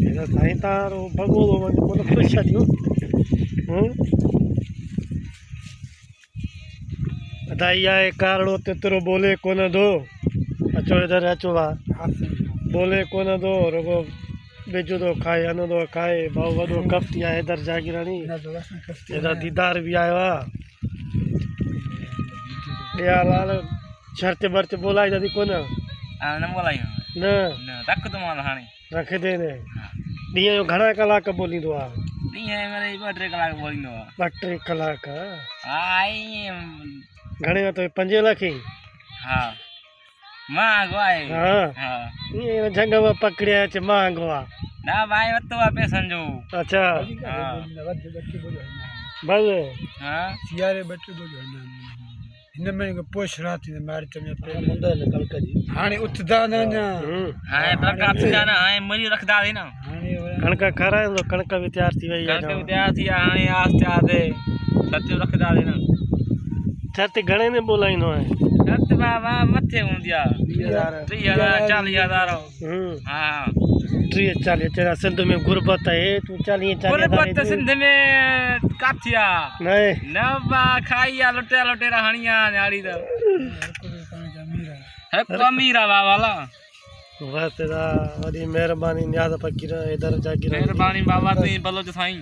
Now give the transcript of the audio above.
एदा साईं तारो भगोलो वञ कोन खुश छॾियो अदाई आए कारणो तितरो बोले कोन दो अचो इधर अचो वा बोले कोन दो रुगो बेजो दो खाए अनो दो खाए भाऊ वॾो कफ्ती आहे इधर जागीरानी एदा दीदार भी आयो आहे ॾिया लाल शर्त बर्त बोलाई दादी कोन न बोलाई न रख तो माल हाणे रख दे ने ॾींहं जो घणा कलाक बोलींदो आहे ॾींहं मेरे 2-3 कलाक बोलींदो आहे 2-3 कलाक हा ईअं घणे वरितो 5 लख हा महांगो आहे हाँ हा ये जंग में पकड़िया अच महंगो आ ना भाई वतो आहे पैसनि जो अच्छा हा बस हाँ सियारे बटे बोलो हिन में पोष रात में मार तने पहले मुंडल कलक जी हाने उठदा न हाणे प्रकार थी ना हाणे मरी रखदा दे ना हाने कणक खाराए तो कणक भी तैयार थी वई कणक भी तैयार थी हाणे आस्ते आस्ते सत्य रखदा दे ना छत घणे ने बोलाइनो है सत बाबा मथे हूंदी आहे 30,000 40,000 हा 30-40 तेरा सिंध में गुरबत है तू 40-40 गुरबत सिंध में काथिया नहीं न बा खाइया लुटेरा हणिया न्याड़ी तो है अमीरा बाबा ला बस तेरा वडी मेहरबानी नियाज फकीर इधर जागी मेहरबानी बाबा तुई भलो जो साईं